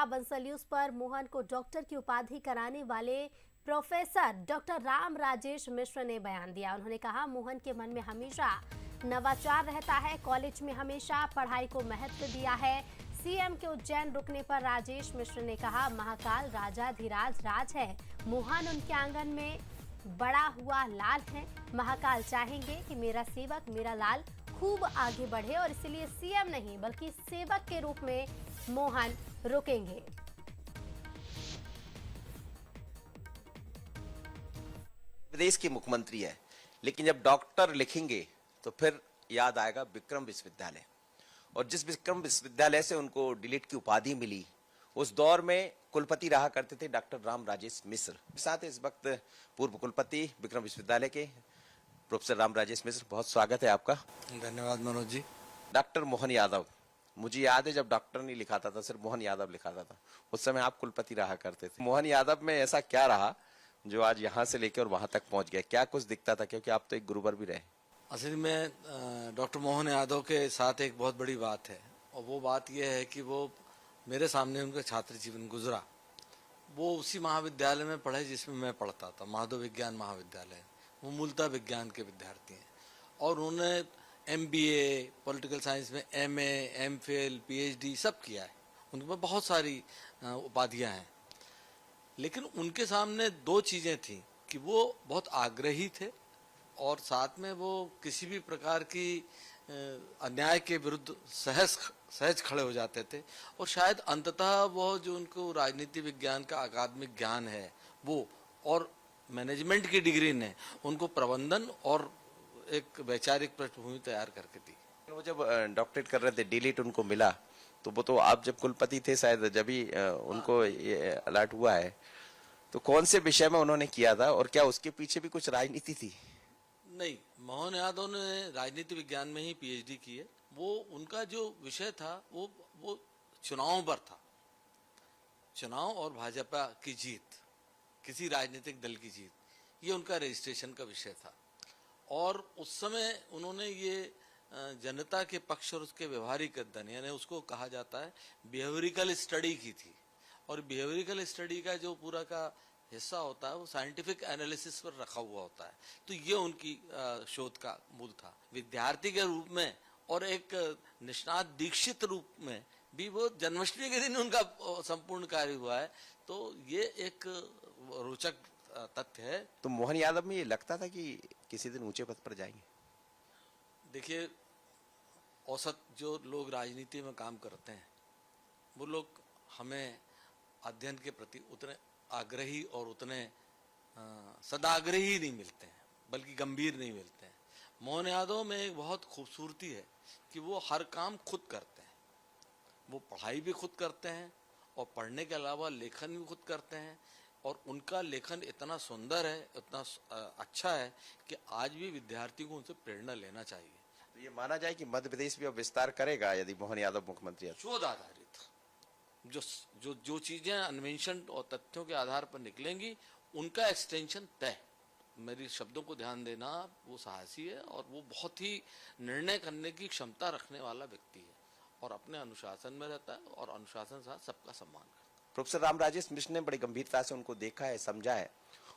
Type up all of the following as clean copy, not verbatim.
Bansal news पर मोहन को doctor की उपाधि कराने वाले प्रोफेसर डॉक्टर राम राजेश मिश्र ने बयान दिया। उन्होंने कहा, मोहन के मन में हमेशा नवाचार रहता है, कॉलेज में हमेशा पढ़ाई को महत्व दिया है। सीएम के उज्जैन रुकने पर राजेश मिश्र ने कहा, महाकाल राजाधिराज राज है, मोहन उनके आंगन में बड़ा हुआ लाल है। महाकाल चाहेंगे कि मेरा सेवक मेरा लाल खूब आगे बढ़े और इसलिए सीएम नहीं बल्कि सेवक के रूप में मोहन रुकेंगे। प्रदेश के मुख्यमंत्री है, लेकिन जब डॉक्टर लिखेंगे तो फिर याद आएगा विक्रम विश्वविद्यालय, और जिस विक्रम विश्वविद्यालय से उनको डीलिट की उपाधि मिली, उस दौर में कुलपति रहा करते थे डॉक्टर राम राजेश मिश्र। साथ इस वक्त पूर्व कुलपति विक्रम विश्वविद्यालय के प्रोफेसर राम राजेश मिश्र, बहुत स्वागत है आपका। धन्यवाद मनोज जी। डॉक्टर मोहन यादव, मुझे याद है जब डॉक्टर नहीं लिखाता था, सिर्फ मोहन यादव लिखाता था, उस समय आप कुलपति रहा करते थे। मोहन यादव में ऐसा क्या रहा जो आज यहाँ से लेकर और वहां तक पहुंच गया? क्या कुछ दिखता था, क्योंकि आप तो एक गुरुवर भी रहे? असल में डॉक्टर मोहन यादव के साथ एक बहुत बड़ी बात है, और वो बात यह है कि वो मेरे सामने उनका छात्र जीवन गुजरा। वो उसी महाविद्यालय में पढ़े जिसमें मैं पढ़ता था, माधव विज्ञान महाविद्यालय। वो मूलतः विज्ञान के विद्यार्थी हैं और उन्होंने MBA पॉलिटिकल साइंस में MA, MPhil, PhD सब किया है। उनके पास बहुत सारी उपाधियां हैं, लेकिन उनके सामने दो चीजें थी कि वो बहुत आग्रही थे और साथ में वो किसी भी प्रकार की अन्याय के विरुद्ध सहज खड़े हो जाते थे। और शायद अंततः वो जो उनको राजनीति विज्ञान का अकादमिक ज्ञान है वो, और मैनेजमेंट की डिग्री ने उनको प्रबंधन और एक वैचारिक पृष्ठभूमि तैयार करके दी। वो जब डॉक्टरेट कर रहे थे, डीलिट उनको मिला, तो वो तो आप जब कुलपति थे शायद, जब ही उनको ये अलर्ट हुआ है, तो कौन से विषय में उन्होंने किया था और क्या उसके पीछे भी कुछ राजनीति थी? नहीं, मोहन यादव ने राजनीति विज्ञान में ही PhD की है। वो उनका जो विषय था वो चुनाव पर था, चुनाव और भाजपा की जीत, किसी राजनीतिक दल की जीत, ये उनका रजिस्ट्रेशन का विषय था। और उस समय उन्होंने ये जनता के पक्ष और उसके व्यवहारिक अध्ययन, यानी उसको कहा जाता है बिहेवियरिकल स्टडी की थी। और बिहेवियरिकल स्टडी का जो पूरा का हिस्सा होता है वो साइंटिफिक एनालिसिस पर रखा हुआ होता है। तो ये उनकी शोध का मूल था। विद्यार्थी के रूप में और एक निष्णात दीक्षित रूप में भी वो जन्माष्टमी के दिन उनका संपूर्ण कार्य हुआ है। तो ये एक रोचक तथ्य है। तो मोहन यादव में ये लगता था कि किसी दिन ऊंचे पद पर जाएंगे? देखिए, औसत जो लोग राजनीति में काम करते हैं वो लोग हमें अध्ययन के प्रति उतने आग्रही और उतने सदाग्रही नहीं मिलते हैं, बल्कि गंभीर नहीं मिलते हैं। मोहन यादव में एक बहुत खूबसूरती है कि वो हर काम खुद करते हैं। वो पढ़ाई भी खुद करते हैं और पढ़ने के अलावा लेखन भी खुद करते हैं। और उनका लेखन इतना सुंदर है, इतना अच्छा है कि आज भी विद्यार्थी को उनसे प्रेरणा लेना चाहिए। तो ये माना जाए कि मध्य प्रदेश भी अब विस्तार करेगा यदि मोहन यादव मुख्यमंत्री है? शोध आधारित जो चीजें अन्वेषण और तथ्यों के आधार पर निकलेंगी, उनका एक्सटेंशन तय। मेरी शब्दों को ध्यान देना, वो साहसी है और वो बहुत ही निर्णय करने की क्षमता रखने वाला व्यक्ति है और अपने अनुशासन में रहता है और अनुशासन के साथ सबका सम्मान करता है। प्रोफेसर राम राजेश मिश्र ने बड़ी गंभीरता से उनको देखा है, समझा है,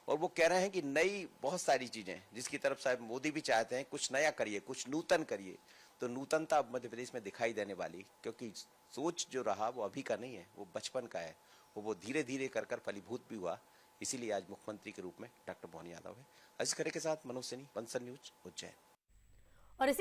और वो कह रहे हैं कि नई बहुत सारी चीजें जिसकी तरफ शायद मोदी भी चाहते हैं, कुछ नया करिए, कुछ नूतन करिए। तो नूतनता अब मध्य प्रदेश में दिखाई देने वाली, क्योंकि सोच जो रहा वो अभी का नहीं है, वो बचपन का है। वो धीरे धीरे कर फलीभूत भी हुआ, इसीलिए आज मुख्यमंत्री के रूप में डॉक्टर मोहन यादव है। अजीज खरे के साथ मनोज सैनी, बंसल न्यूज, उज्जैन। और इसी